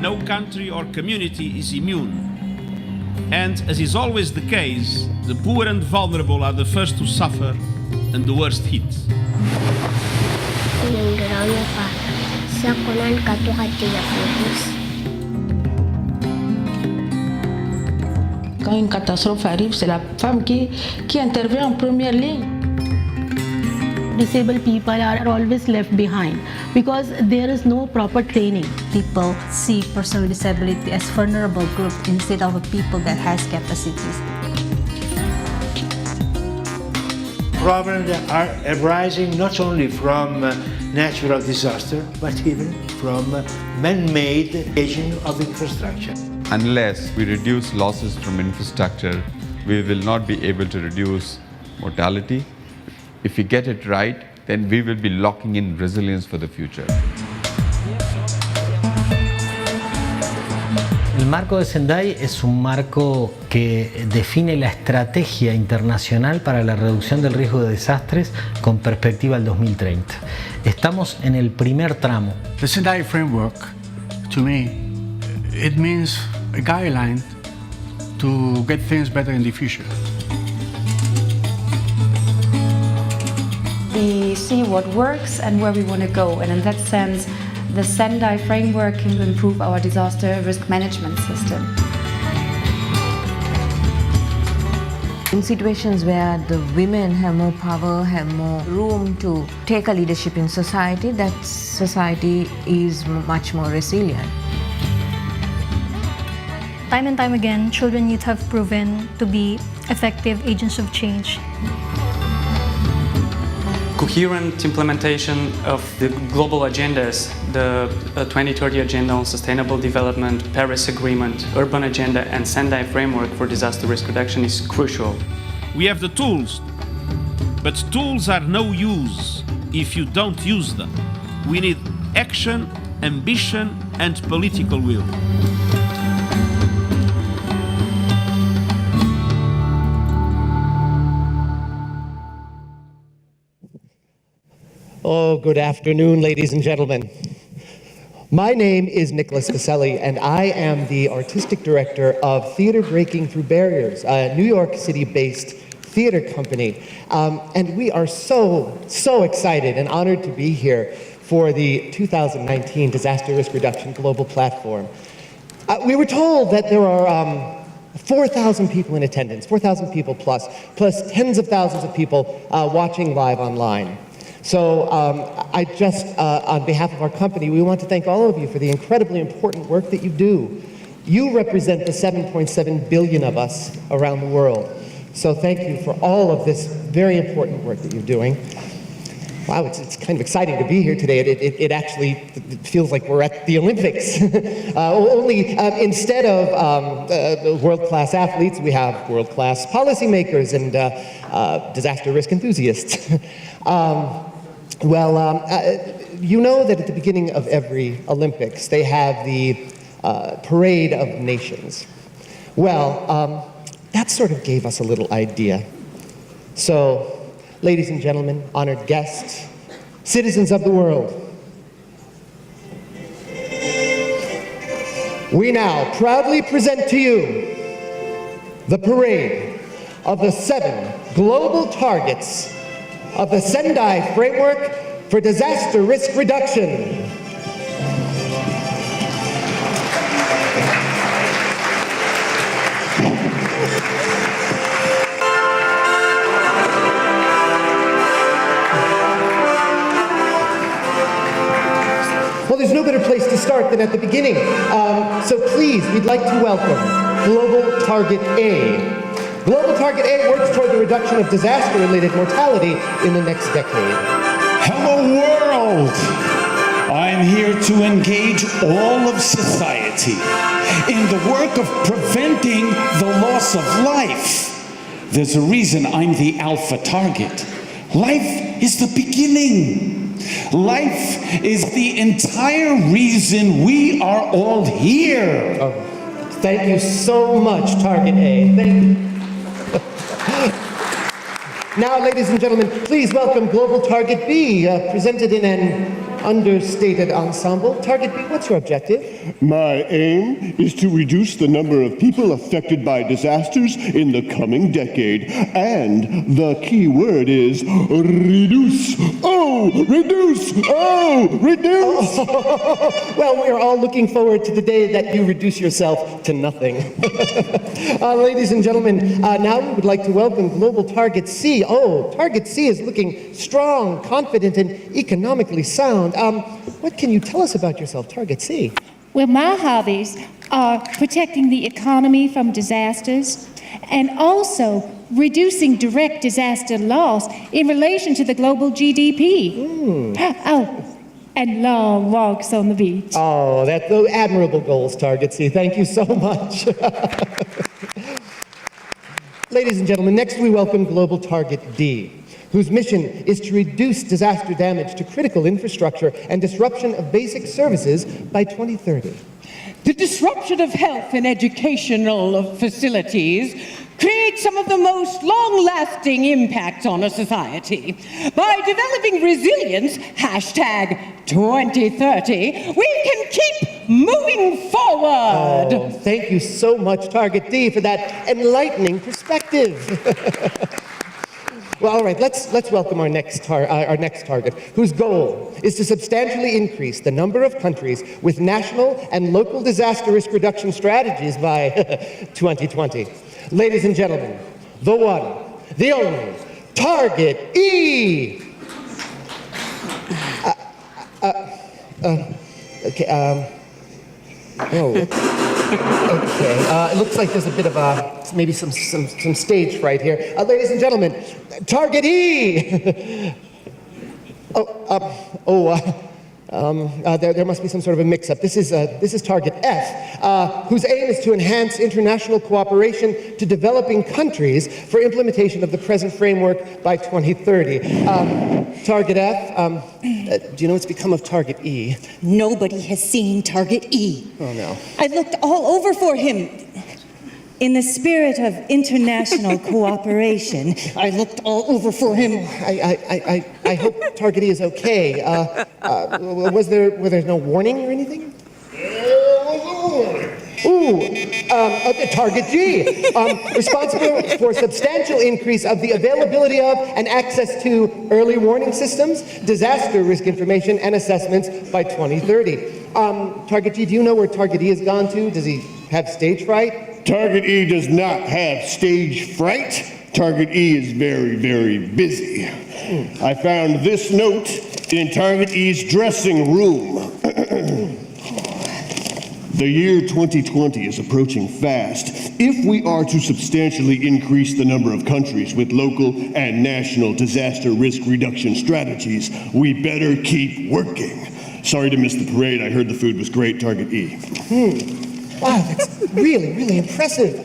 no country or community is immune. And as is always the case, the poor and vulnerable are the first to suffer and the worst hit. Quand une catastrophe arrive, c'est la femme qui intervient en première ligne. Disabled people are always left behind because there is no proper training. People see person with disability as vulnerable group instead of a people that has capacities. Problems are arising not only from natural disaster, but even from man-made aging of infrastructure. Unless we reduce losses from infrastructure, we will not be able to reduce mortality. If we get it right, then we will be locking in resilience for the future. El marco de Sendai es un marco que define la estrategia internacional para la reducción del riesgo de desastres con perspectiva al 2030. Estamos en el primer tramo. The Sendai framework, to me, it means a guideline to get things better in the future. We see what works and where we want to go, and in that sense, the Sendai framework can improve our disaster risk management system. In situations where the women have more power, have more room to take a leadership in society, that society is much more resilient. Time and time again, children youth have proven to be effective agents of change. Coherent implementation of the global agendas, the 2030 Agenda on Sustainable Development, Paris Agreement, Urban Agenda, and Sendai Framework for Disaster Risk Reduction is crucial. We have the tools, but tools are no use if you don't use them. We need action, ambition, and political will. Oh, good afternoon, ladies and gentlemen. My name is Nicholas Caselli, and I am the artistic director of Theater Breaking Through Barriers, a New York City-based theater company. And we are so excited and honored to be here for the 2019 Disaster Risk Reduction Global Platform. We were told that there are 4,000 people in attendance, 4,000 people plus tens of thousands of people watching live online. So I just, on behalf of our company, we want to thank all of you for the incredibly important work that you do. You represent the 7.7 billion of us around the world. So thank you for all of this very important work that you're doing. Wow, it's kind of exciting to be here today. It actually feels like we're at the Olympics. Only instead of world-class athletes, we have world-class policymakers and disaster risk enthusiasts. You know that at the beginning of every Olympics, they have the Parade of Nations. Well, that sort of gave us a little idea. So, ladies and gentlemen, honored guests, citizens of the world, we now proudly present to you the parade of the 7 global targets of the Sendai Framework for Disaster Risk Reduction. Well, there's no better place to start than at the beginning. So please, we'd like to welcome Global Target A. Global Target A works toward the reduction of disaster-related mortality in the next decade. Hello, world! I'm here to engage all of society in the work of preventing the loss of life. There's a reason I'm the alpha target. Life is the beginning. Life is the entire reason we are all here. Oh, thank you so much, Target A. Thank you. Now, ladies and gentlemen, please welcome Global Target B, presented in an understated ensemble. Target B, what's your objective? My aim is to reduce the number of people affected by disasters in the coming decade. And the key word is reduce. Oh, reduce. Oh, reduce. Well, we're all looking forward to the day that you reduce yourself to nothing. Ladies and gentlemen, now we would like to welcome Global Target C. Oh, Target C is looking strong, confident, and economically sound. What can you tell us about yourself, Target C? Well, my hobbies are protecting the economy from disasters and also reducing direct disaster loss in relation to the global GDP. Oh, and long walks on the beach. Oh, that's those admirable goals, Target C. Thank you so much. Ladies and gentlemen, next we welcome Global Target D, whose mission is to reduce disaster damage to critical infrastructure and disruption of basic services by 2030. The disruption of health and educational facilities creates some of the most long-lasting impacts on a society. By developing resilience, #2030, we can keep moving forward. Oh, thank you so much, Target D, for that enlightening perspective. Well, all right, let's welcome our next target, whose goal is to substantially increase the number of countries with national and local disaster risk reduction strategies by 2020. Ladies and gentlemen, the one, the only, Target E! It looks like there's a bit of maybe some stage fright here. Ladies and gentlemen, Target E! There must be some sort of a mix-up. This is Target F, whose aim is to enhance international cooperation to developing countries for implementation of the present framework by 2030. Target F, do you know what's become of Target E? Nobody has seen Target E. Oh, no. I looked all over for him. In the spirit of international cooperation, I looked all over for him. I hope Target E is okay. Was there no warning or anything? Target G, responsible for substantial increase of the availability of and access to early warning systems, disaster risk information, and assessments by 2030. Target G, do you know where Target E has gone to? Does he have stage fright? Target E does not have stage fright. Target E is very, very busy. I found this note in Target E's dressing room. The year 2020 is approaching fast. If we are to substantially increase the number of countries with local and national disaster risk reduction strategies, we better keep working. Sorry to miss the parade. I heard the food was great, Target E. Wow, that's really, really impressive.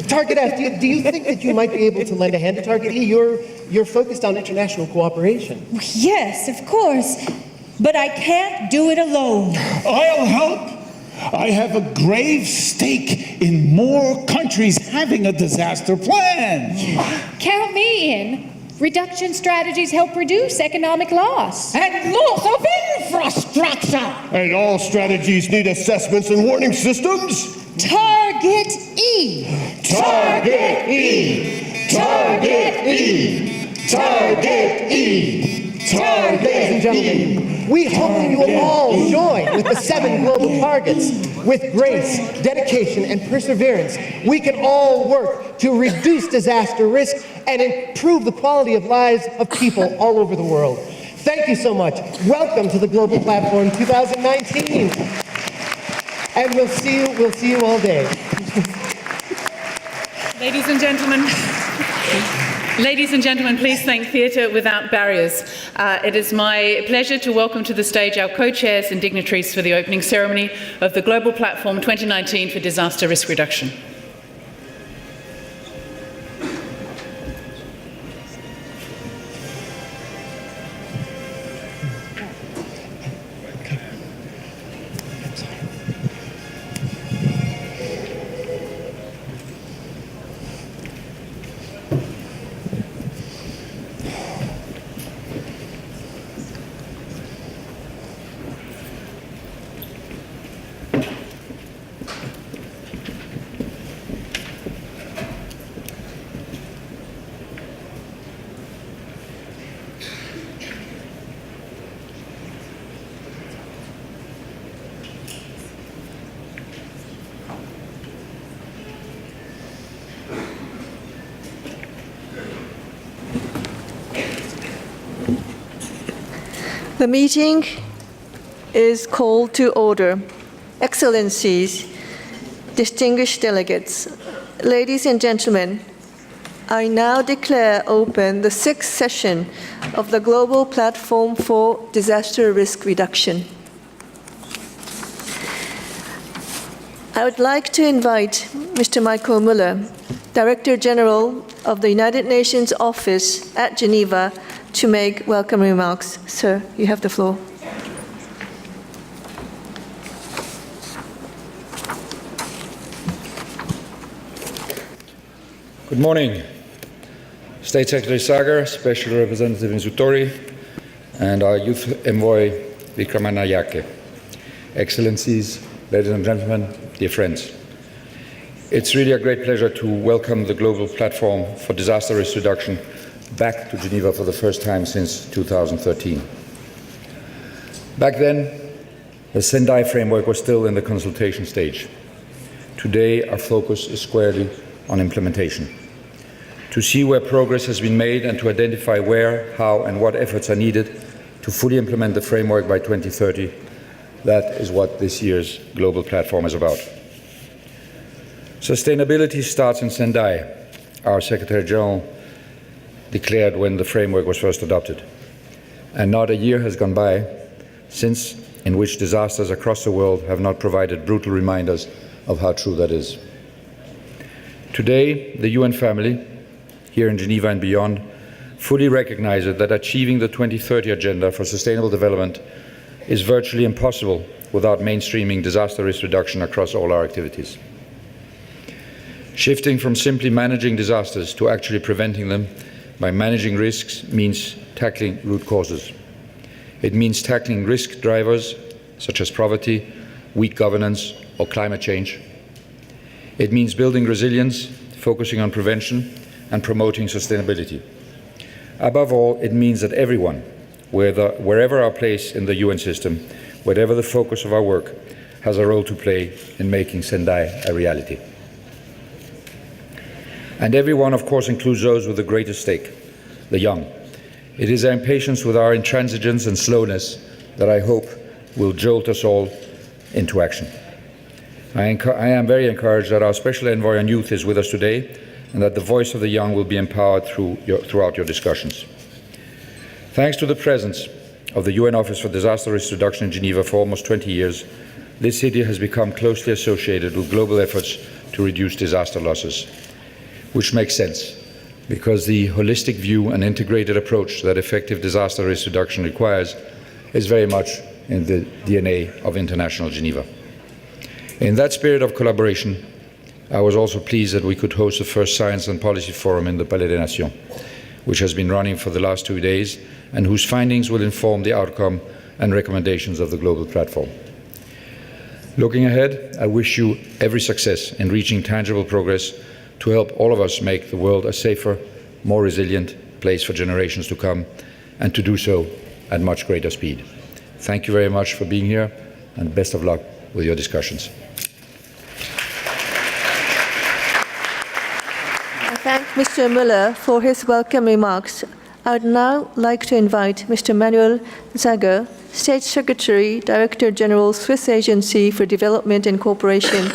Target F, do you think that you might be able to lend a hand to Target E? You're focused on international cooperation. Yes, of course, but I can't do it alone. I'll help. I have a grave stake in more countries having a disaster plan. Count me in. Reduction strategies help reduce economic loss. And loss of infrastructure. And all strategies need assessments and warning systems. Target E. Target E. Target E. Target E. Ladies and gentlemen, we hope you will all join with the 7 global targets. With grace, dedication, and perseverance, we can all work to reduce disaster risk and improve the quality of lives of people all over the world. Thank you so much. Welcome to the Global Platform 2019. And we'll see you all day. Ladies and gentlemen, please thank Theatre Without Barriers. It is my pleasure to welcome to the stage our co-chairs and dignitaries for the opening ceremony of the Global Platform 2019 for Disaster Risk Reduction. The meeting is called to order. Excellencies, distinguished delegates, ladies and gentlemen, I now declare open the 6th session of the Global Platform for Disaster Risk Reduction. I would like to invite Mr. Michael Muller, Director General of the United Nations Office at Geneva, to make welcome remarks. Sir, you have the floor. Good morning. State Secretary Sagar, Special Representative Nzutori, and our Youth Envoy Vikramanayake. Excellencies, ladies and gentlemen, dear friends. It's really a great pleasure to welcome the Global Platform for Disaster Risk Reduction back to Geneva for the first time since 2013. Back then, the Sendai framework was still in the consultation stage. Today, our focus is squarely on implementation. To see where progress has been made and to identify where, how, and what efforts are needed to fully implement the framework by 2030, that is what this year's Global Platform is about. Sustainability starts in Sendai, our Secretary General declared when the framework was first adopted. And not a year has gone by since in which disasters across the world have not provided brutal reminders of how true that is. Today, the UN family, here in Geneva and beyond, fully recognizes that achieving the 2030 Agenda for Sustainable Development is virtually impossible without mainstreaming disaster risk reduction across all our activities. Shifting from simply managing disasters to actually preventing them by managing risks means tackling root causes. It means tackling risk drivers such as poverty, weak governance, or climate change. It means building resilience, focusing on prevention, and promoting sustainability. Above all, it means that everyone, wherever our place in the UN system, whatever the focus of our work, has a role to play in making Sendai a reality. And everyone, of course, includes those with the greatest stake, the young. It is their impatience with our intransigence and slowness that I hope will jolt us all into action. I am very encouraged that our Special Envoy on Youth is with us today and that the voice of the young will be empowered throughout your discussions. Thanks to the presence of the UN Office for Disaster Risk Reduction in Geneva for almost 20 years, this city has become closely associated with global efforts to reduce disaster losses, which makes sense because the holistic view and integrated approach that effective disaster risk reduction requires is very much in the DNA of International Geneva. In that spirit of collaboration, I was also pleased that we could host the first Science and Policy Forum in the Palais des Nations, which has been running for the last 2 days and whose findings will inform the outcome and recommendations of the Global Platform. Looking ahead, I wish you every success in reaching tangible progress to help all of us make the world a safer, more resilient place for generations to come, and to do so at much greater speed. Thank you very much for being here, and best of luck with your discussions. I thank Mr. Muller for his welcome remarks. I would now like to invite Mr. Manuel Zager, State Secretary, Director General, Swiss Agency for Development and Cooperation,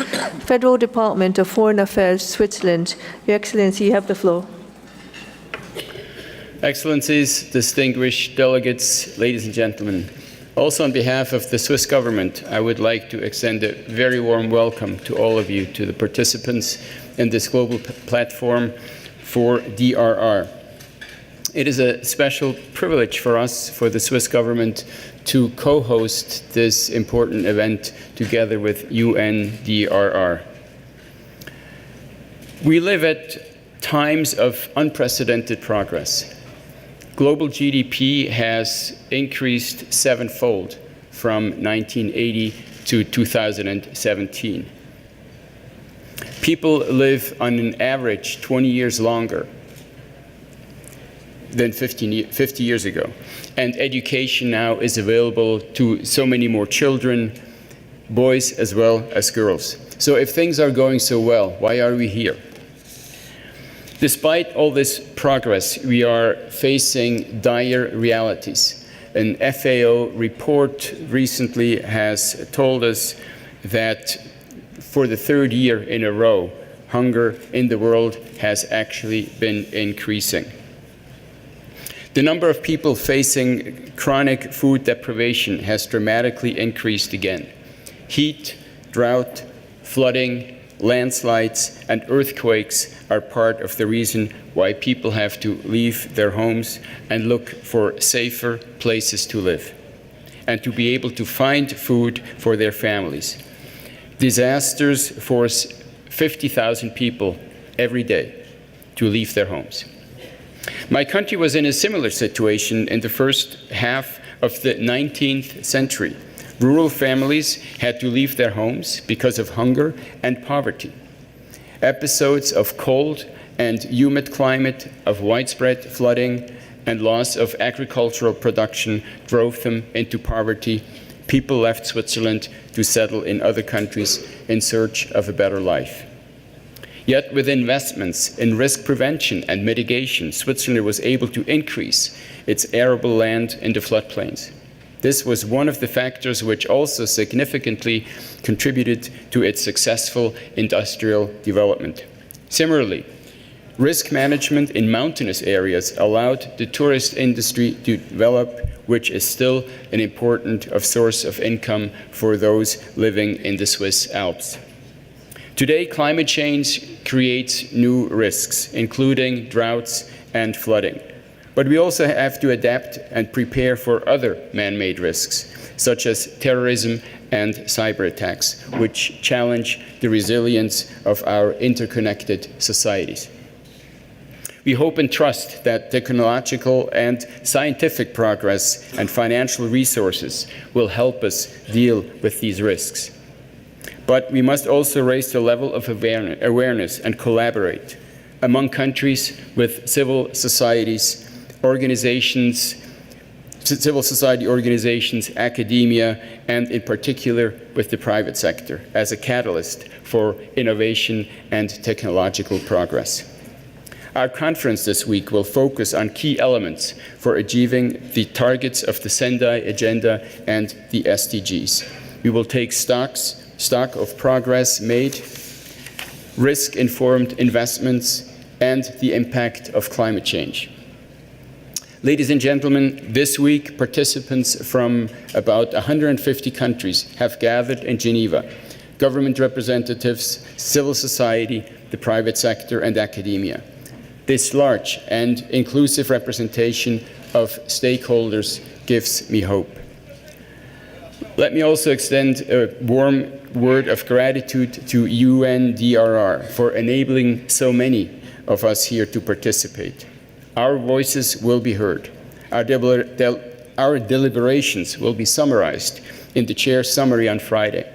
Federal Department of Foreign Affairs, Switzerland. Your Excellency, you have the floor. Excellencies, distinguished delegates, ladies and gentlemen. Also on behalf of the Swiss government, I would like to extend a very warm welcome to all of you, to the participants in this global platform for DRR. It is a special privilege for us, for the Swiss government, to co-host this important event together with UNDRR. We live at times of unprecedented progress. Global GDP has increased sevenfold from 1980 to 2017. People live on an average 20 years longer than 50 years ago. And education now is available to so many more children, boys as well as girls. So if things are going so well, why are we here? Despite all this progress, we are facing dire realities. An FAO report recently has told us that for the third year in a row, hunger in the world has actually been increasing. The number of people facing chronic food deprivation has dramatically increased again. Heat, drought, flooding, landslides, and earthquakes are part of the reason why people have to leave their homes and look for safer places to live and to be able to find food for their families. Disasters force 50,000 people every day to leave their homes. My country was in a similar situation in the first half of the 19th century. Rural families had to leave their homes because of hunger and poverty. Episodes of cold and humid climate, of widespread flooding, and loss of agricultural production drove them into poverty. People left Switzerland to settle in other countries in search of a better life. Yet with investments in risk prevention and mitigation, Switzerland was able to increase its arable land in the floodplains. This was one of the factors which also significantly contributed to its successful industrial development. Similarly, risk management in mountainous areas allowed the tourist industry to develop, which is still an important source of income for those living in the Swiss Alps. Today, climate change creates new risks, including droughts and flooding. But we also have to adapt and prepare for other man-made risks, such as terrorism and cyber attacks, which challenge the resilience of our interconnected societies. We hope and trust that technological and scientific progress and financial resources will help us deal with these risks. But we must also raise the level of awareness and collaborate among countries with civil society organizations, academia, and in particular with the private sector as a catalyst for innovation and technological progress. Our conference this week will focus on key elements for achieving the targets of the Sendai Agenda and the SDGs. We will take stock of progress made, risk-informed investments, and the impact of climate change. Ladies and gentlemen, this week participants from about 150 countries have gathered in Geneva. Government representatives, civil society, the private sector, and academia. This large and inclusive representation of stakeholders gives me hope. Let me also extend a warm word of gratitude to UNDRR for enabling so many of us here to participate. Our voices will be heard. Our deliberations will be summarized in the chair's summary on Friday.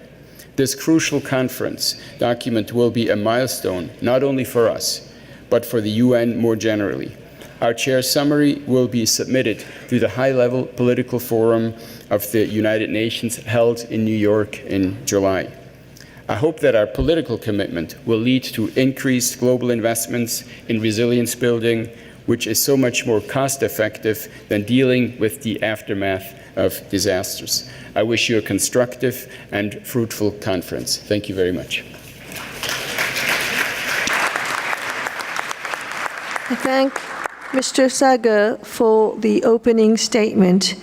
This crucial conference document will be a milestone, not only for us, but for the UN more generally. Our chair's summary will be submitted to the high-level political forum of the United Nations held in New York in July. I hope that our political commitment will lead to increased global investments in resilience building, which is so much more cost-effective than dealing with the aftermath of disasters. I wish you a constructive and fruitful conference. Thank you very much. I thank Mr. Sager for the opening statement.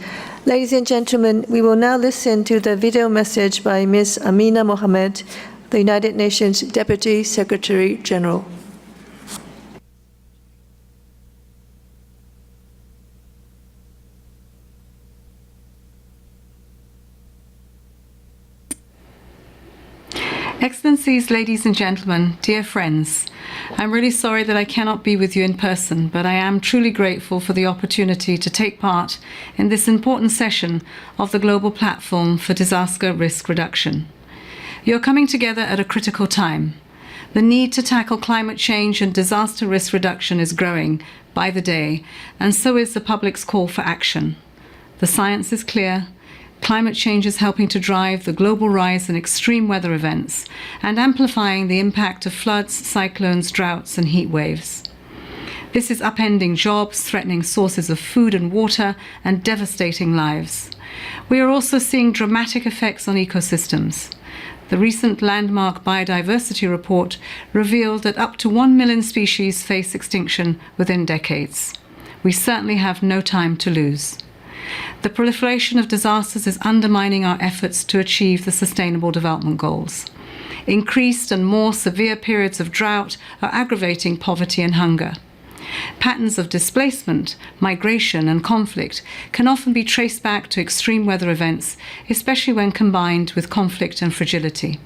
Ladies and gentlemen, we will now listen to the video message by Ms. Amina Mohammed, the United Nations Deputy Secretary General. Excellencies, ladies and gentlemen, dear friends, I'm really sorry that I cannot be with you in person, but I am truly grateful for the opportunity to take part in this important session of the Global Platform for Disaster Risk Reduction. You're coming together at a critical time. The need to tackle climate change and disaster risk reduction is growing by the day, and so is the public's call for action. The science is clear. Climate change is helping to drive the global rise in extreme weather events and amplifying the impact of floods, cyclones, droughts, and heat waves. This is upending jobs, threatening sources of food and water, and devastating lives. We are also seeing dramatic effects on ecosystems. The recent landmark biodiversity report revealed that up to 1 million species face extinction within decades. We certainly have no time to lose. The proliferation of disasters is undermining our efforts to achieve the Sustainable Development Goals. Increased and more severe periods of drought are aggravating poverty and hunger. Patterns of displacement, migration, and conflict can often be traced back to extreme weather events, especially when combined with conflict and fragility.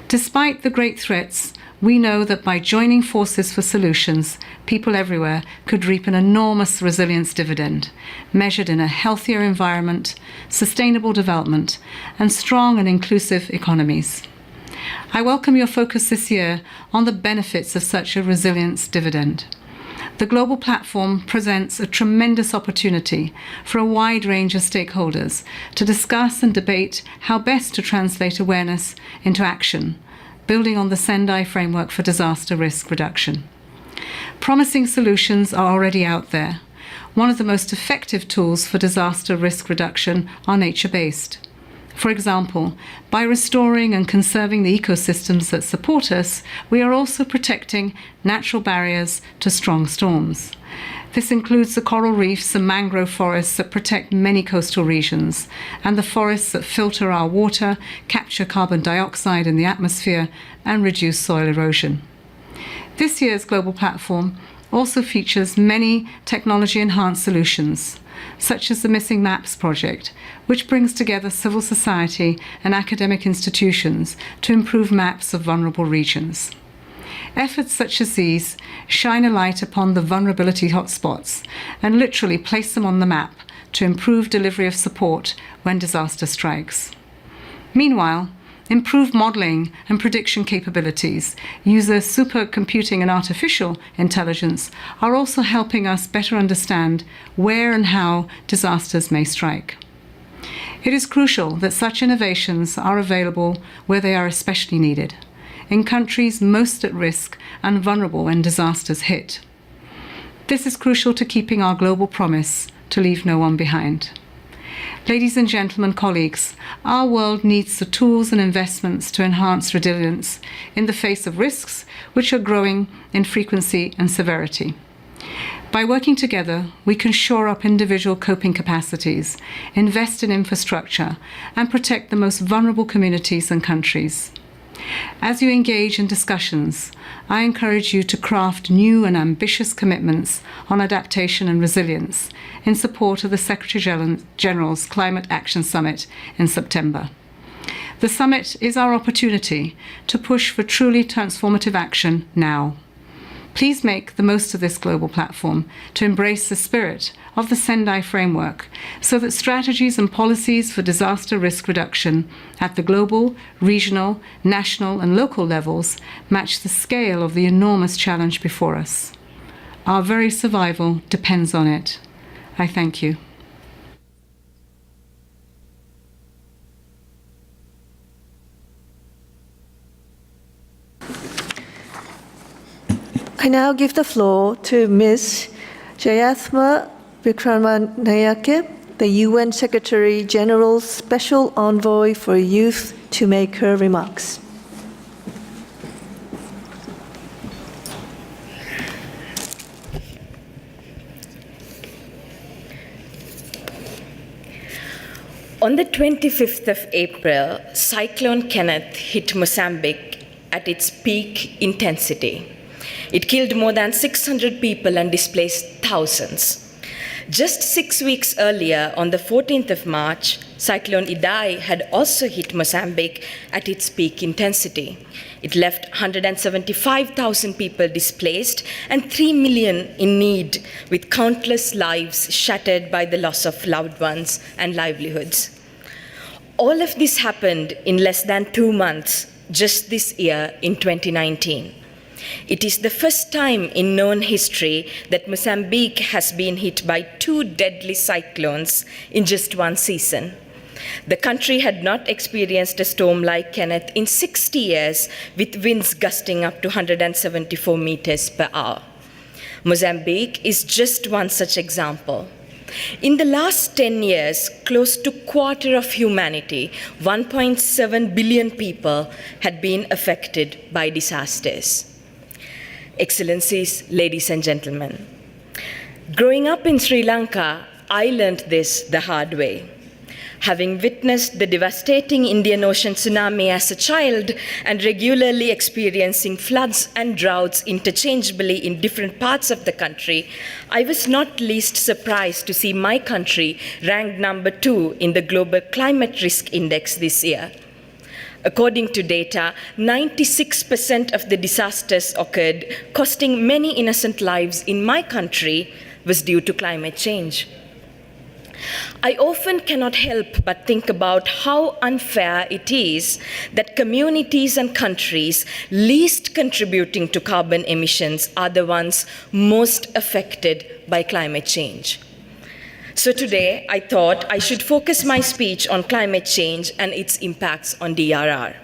Despite the great threats, we know that by joining forces for solutions, people everywhere could reap an enormous resilience dividend, measured in a healthier environment, sustainable development, and strong and inclusive economies. I welcome your focus this year on the benefits of such a resilience dividend. The global platform presents a tremendous opportunity for a wide range of stakeholders to discuss and debate how best to translate awareness into action, building on the Sendai framework for disaster risk reduction. Promising solutions are already out there. One of the most effective tools for disaster risk reduction are nature-based. For example, by restoring and conserving the ecosystems that support us, we are also protecting natural barriers to strong storms. This includes the coral reefs and mangrove forests that protect many coastal regions, and the forests that filter our water, capture carbon dioxide in the atmosphere, and reduce soil erosion. This year's global platform also features many technology-enhanced solutions, such as the Missing Maps project, which brings together civil society and academic institutions to improve maps of vulnerable regions. Efforts such as these shine a light upon the vulnerability hotspots and literally place them on the map to improve delivery of support when disaster strikes. Meanwhile, improved modeling and prediction capabilities, user supercomputing and artificial intelligence are also helping us better understand where and how disasters may strike. It is crucial that such innovations are available where they are especially needed, in countries most at risk and vulnerable when disasters hit. This is crucial to keeping our global promise to leave no one behind. Ladies and gentlemen, colleagues, our world needs the tools and investments to enhance resilience in the face of risks which are growing in frequency and severity. By working together, we can shore up individual coping capacities, invest in infrastructure, and protect the most vulnerable communities and countries. As you engage in discussions, I encourage you to craft new and ambitious commitments on adaptation and resilience in support of the Secretary-General's Climate Action Summit in September. The summit is our opportunity to push for truly transformative action now. Please make the most of this global platform to embrace the spirit of the Sendai framework so that strategies and policies for disaster risk reduction at the global, regional, national, and local levels match the scale of the enormous challenge before us. Our very survival depends on it. I thank you. I now give the floor to Ms. Jayathma Vikramanayake, the UN Secretary-General's Special Envoy for Youth, to make her remarks. On the 25th of April, Cyclone Kenneth hit Mozambique at its peak intensity. It killed more than 600 people and displaced thousands. Just 6 weeks earlier, on the 14th of March, Cyclone Idai had also hit Mozambique at its peak intensity. It left 175,000 people displaced and 3 million in need, with countless lives shattered by the loss of loved ones and livelihoods. All of this happened in less than 2 months, just this year in 2019. It is the first time in known history that Mozambique has been hit by 2 deadly cyclones in just one season. The country had not experienced a storm like Kenneth in 60 years, with winds gusting up to 174 meters per hour. Mozambique is just one such example. In the last 10 years, close to a quarter of humanity, 1.7 billion people, had been affected by disasters. Excellencies, ladies and gentlemen, growing up in Sri Lanka, I learned this the hard way. Having witnessed the devastating Indian Ocean tsunami as a child and regularly experiencing floods and droughts interchangeably in different parts of the country, I was not least surprised to see my country ranked number 2 in the Global Climate Risk Index this year. According to data, 96% of the disasters occurred, costing many innocent lives in my country, was due to climate change. I often cannot help but think about how unfair it is that communities and countries least contributing to carbon emissions are the ones most affected by climate change. So today, I thought I should focus my speech on climate change and its impacts on DRR.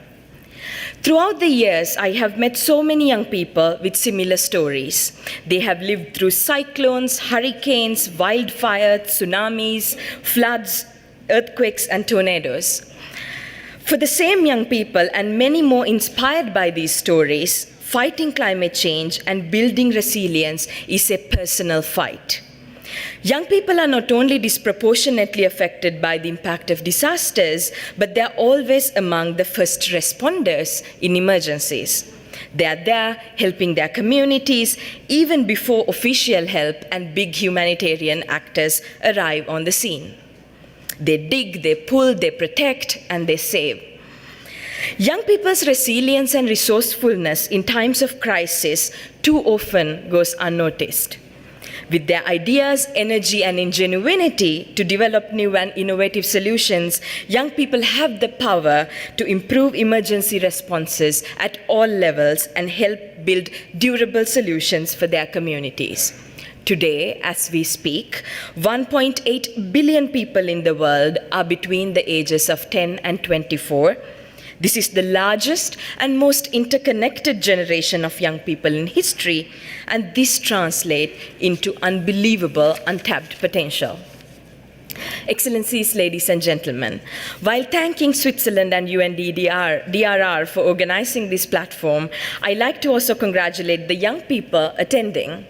Throughout the years, I have met so many young people with similar stories. They have lived through cyclones, hurricanes, wildfires, tsunamis, floods, earthquakes, and tornadoes. For the same young people and many more inspired by these stories, fighting climate change and building resilience is a personal fight. Young people are not only disproportionately affected by the impact of disasters, but they're always among the first responders in emergencies. They are there helping their communities even before official help and big humanitarian actors arrive on the scene. They dig, they pull, they protect, and they save. Young people's resilience and resourcefulness in times of crisis too often goes unnoticed. With their ideas, energy, and ingenuity to develop new and innovative solutions, young people have the power to improve emergency responses at all levels and help build durable solutions for their communities. Today, as we speak, 1.8 billion people in the world are between the ages of 10 and 24. This is the largest and most interconnected generation of young people in history, and this translates into unbelievable untapped potential. Excellencies, ladies and gentlemen, while thanking Switzerland and UNDRR for organizing this platform, I'd like to also congratulate the young people attending,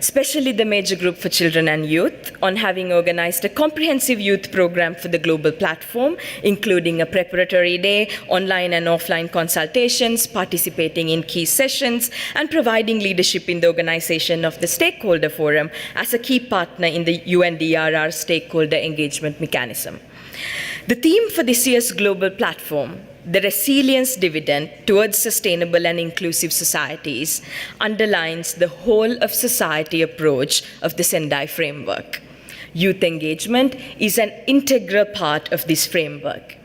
especially the Major Group for Children and Youth, on having organized a comprehensive youth program for the global platform, including a preparatory day, online and offline consultations, participating in key sessions, and providing leadership in the organization of the Stakeholder Forum as a key partner in the UNDRR stakeholder engagement mechanism. The theme for this year's global platform, the resilience dividend towards sustainable and inclusive societies, underlines the whole of society approach of the Sendai framework. Youth engagement is an integral part of this framework.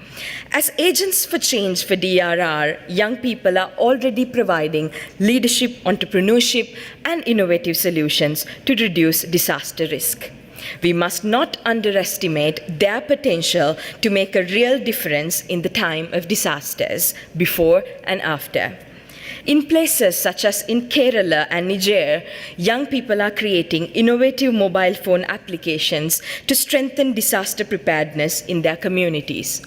As agents for change for DRR, young people are already providing leadership, entrepreneurship, and innovative solutions to reduce disaster risk. We must not underestimate their potential to make a real difference in the time of disasters, before and after. In places such as in Kerala and Niger, young people are creating innovative mobile phone applications to strengthen disaster preparedness in their communities.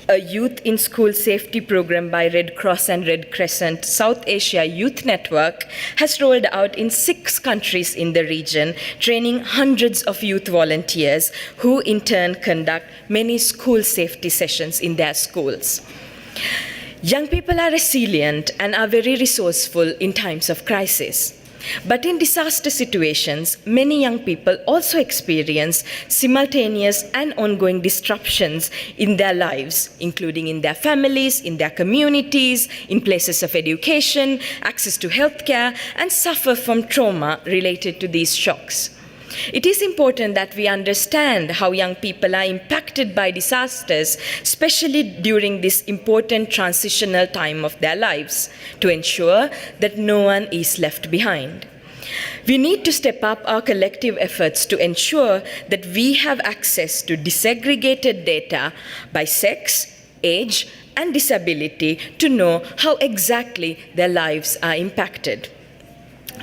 A youth in school safety program by Red Cross and Red Crescent South Asia Youth Network has rolled out in 6 countries in the region, training hundreds of youth volunteers who in turn conduct many school safety sessions in their schools. Young people are resilient and are very resourceful in times of crisis. But in disaster situations, many young people also experience simultaneous and ongoing disruptions in their lives, including in their families, in their communities, in places of education, access to healthcare, and suffer from trauma related to these shocks. It is important that we understand how young people are impacted by disasters, especially during this important transitional time of their lives, to ensure that no one is left behind. We need to step up our collective efforts to ensure that we have access to disaggregated data by sex, age, and disability to know how exactly their lives are impacted.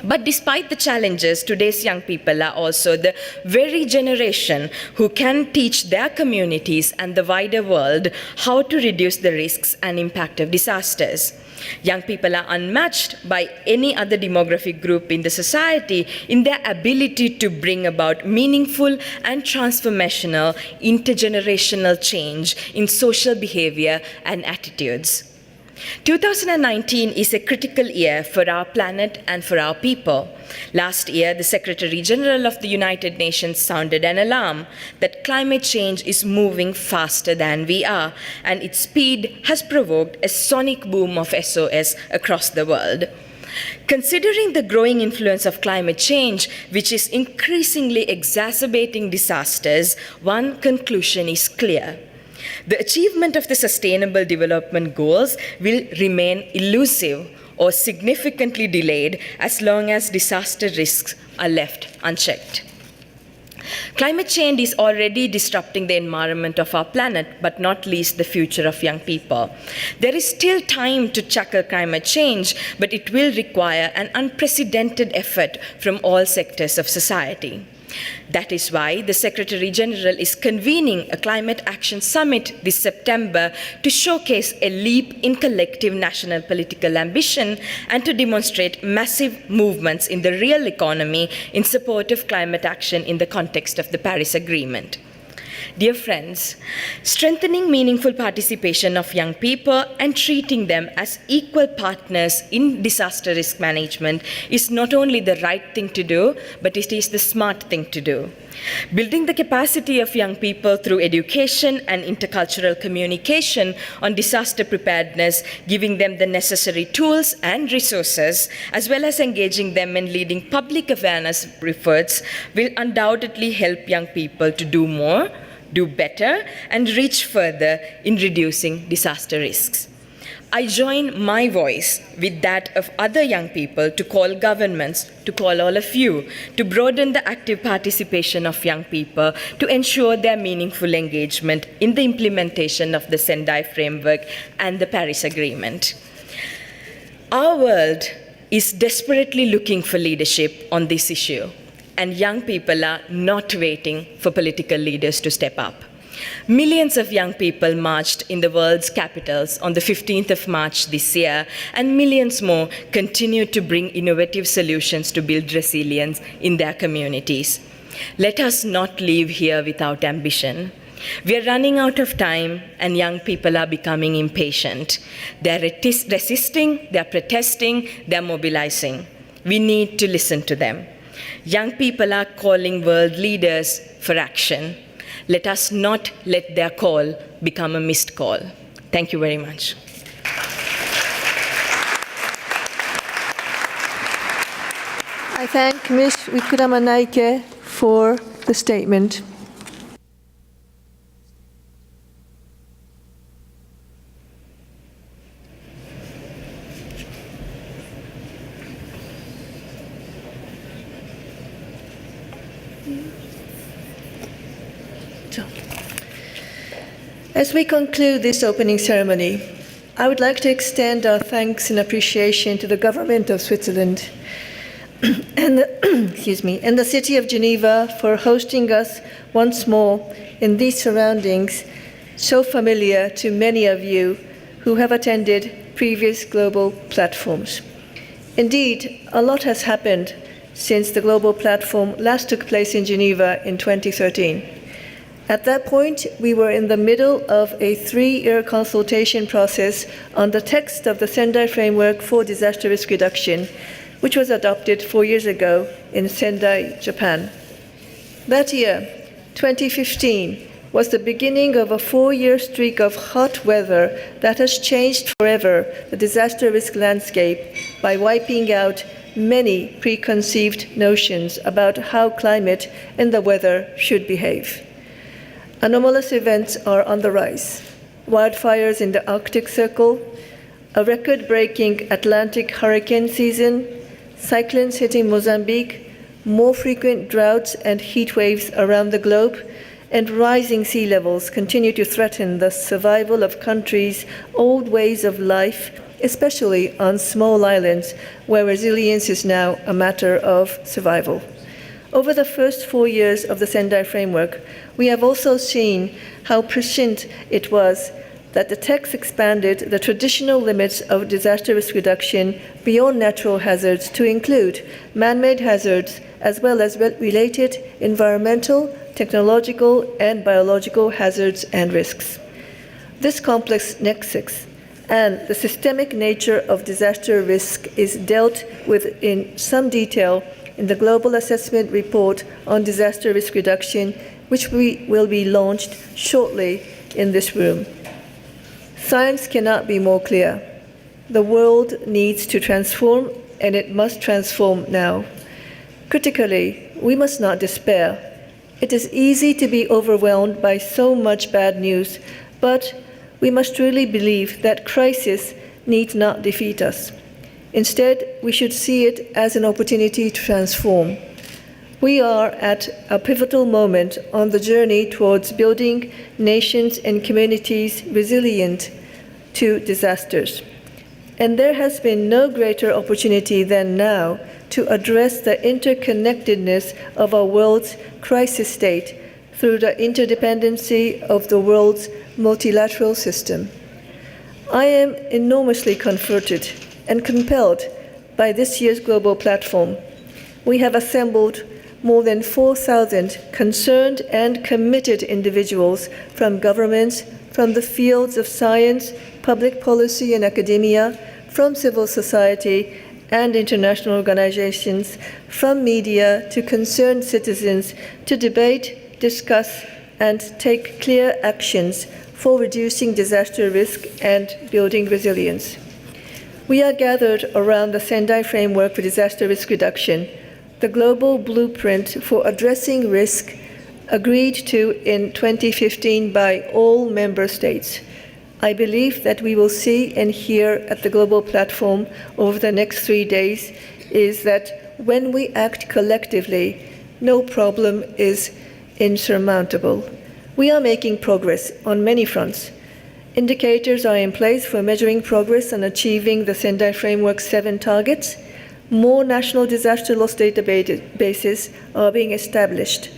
But despite the challenges, today's young people are also the very generation who can teach their communities and the wider world how to reduce the risks and impact of disasters. Young people are unmatched by any other demographic group in the society in their ability to bring about meaningful and transformational intergenerational change in social behavior and attitudes. 2019 is a critical year for our planet and for our people. Last year, the Secretary General of the United Nations sounded an alarm that climate change is moving faster than we are, and its speed has provoked a sonic boom of SOS across the world. Considering the growing influence of climate change, which is increasingly exacerbating disasters, one conclusion is clear. The achievement of the Sustainable Development Goals will remain elusive or significantly delayed as long as disaster risks are left unchecked. Climate change is already disrupting the environment of our planet, but not least the future of young people. There is still time to tackle climate change, but it will require an unprecedented effort from all sectors of society. That is why the Secretary General is convening a Climate Action Summit this September to showcase a leap in collective national political ambition and to demonstrate massive movements in the real economy in support of climate action in the context of the Paris Agreement. Dear friends, strengthening meaningful participation of young people and treating them as equal partners in disaster risk management is not only the right thing to do, but it is the smart thing to do. Building the capacity of young people through education and intercultural communication on disaster preparedness, giving them the necessary tools and resources, as well as engaging them in leading public awareness efforts, will undoubtedly help young people to do more, do better, and reach further in reducing disaster risks. I join my voice with that of other young people to call governments, to call all of you, to broaden the active participation of young people to ensure their meaningful engagement in the implementation of the Sendai framework and the Paris Agreement. Our world is desperately looking for leadership on this issue, and young people are not waiting for political leaders to step up. Millions of young people marched in the world's capitals on the 15th of March this year, and millions more continue to bring innovative solutions to build resilience in their communities. Let us not leave here without ambition. We are running out of time, and young people are becoming impatient. They are resisting, they are protesting, they are mobilizing. We need to listen to them. Young people are calling world leaders for action. Let us not let their call become a missed call. Thank you very much. I thank Ms. Wickramanayake for the statement. As we conclude this opening ceremony, I would like to extend our thanks and appreciation to the government of Switzerland and the city of Geneva for hosting us once more in these surroundings so familiar to many of you who have attended previous global platforms. Indeed, a lot has happened since the global platform last took place in Geneva in 2013. At that point, we were in the middle of a 3-year consultation process on the text of the Sendai Framework for Disaster Risk Reduction, which was adopted 4 years ago in Sendai, Japan. That year, 2015, was the beginning of a 4-year streak of hot weather that has changed forever the disaster risk landscape by wiping out many preconceived notions about how climate and the weather should behave. Anomalous events are on the rise. Wildfires in the Arctic Circle, a record-breaking Atlantic hurricane season, cyclones hitting Mozambique, more frequent droughts and heat waves around the globe, and rising sea levels continue to threaten the survival of countries' old ways of life especially on small islands where resilience is now a matter of survival. Over the first 4 years of the Sendai framework, we have also seen how prescient it was that the text expanded the traditional limits of disaster risk reduction beyond natural hazards to include man-made hazards as well as related environmental, technological, and biological hazards and risks. This complex nexus and the systemic nature of disaster risk is dealt with in some detail in the Global Assessment Report on Disaster Risk Reduction, which will be launched shortly in this room. Science cannot be more clear. The world needs to transform, and it must transform now. Critically, we must not despair. It is easy to be overwhelmed by so much bad news, but we must truly believe that crisis need not defeat us. Instead, we should see it as an opportunity to transform. We are at a pivotal moment on the journey towards building nations and communities resilient to disasters. And there has been no greater opportunity than now to address the interconnectedness of our world's crisis state through the interdependency of the world's multilateral system. I am enormously comforted and compelled by this year's global platform. We have assembled more than 4,000 concerned and committed individuals from governments, from the fields of science, public policy and academia, from civil society and international organizations, from media to concerned citizens to debate, discuss, and take clear actions for reducing disaster risk and building resilience. We are gathered around the Sendai Framework for Disaster Risk Reduction, the global blueprint for addressing risk agreed to in 2015 by all member states. I believe that we will see and hear at the global platform over the next 3 days is that when we act collectively, no problem is insurmountable. We are making progress on many fronts. Indicators are in place for measuring progress on achieving the Sendai Framework's 7 targets. More national disaster loss databases are being established.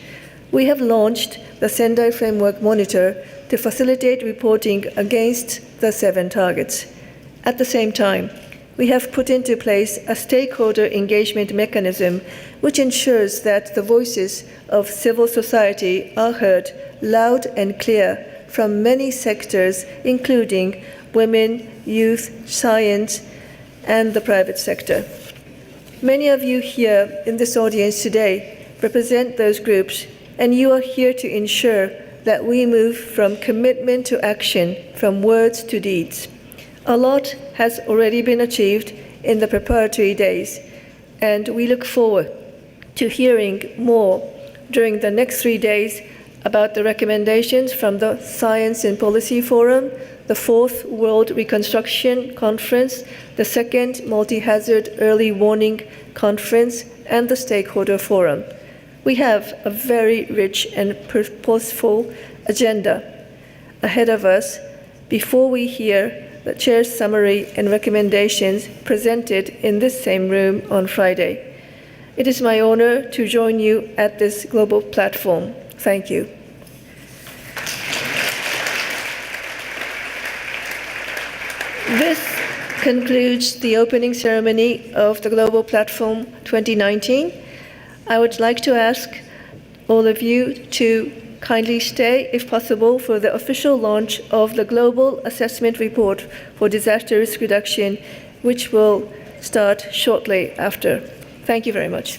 We have launched the Sendai Framework Monitor to facilitate reporting against the 7 targets. At the same time, we have put into place a stakeholder engagement mechanism which ensures that the voices of civil society are heard loud and clear from many sectors, including women, youth, science, and the private sector. Many of you here in this audience today represent those groups, and you are here to ensure that we move from commitment to action, from words to deeds. A lot has already been achieved in the preparatory days, and we look forward to hearing more during the next 3 days about the recommendations from the Science and Policy Forum, the 4th World Reconstruction Conference, the 2nd Multi-Hazard Early Warning Conference, and the Stakeholder Forum. We have a very rich and purposeful agenda ahead of us before we hear the Chair's summary and recommendations presented in this same room on Friday. It is my honor to join you at this global platform. Thank you. This concludes the opening ceremony of the Global Platform 2019. I would like to ask all of you to kindly stay, if possible, for the official launch of the Global Assessment Report for Disaster Risk Reduction, which will start shortly after. Thank you very much.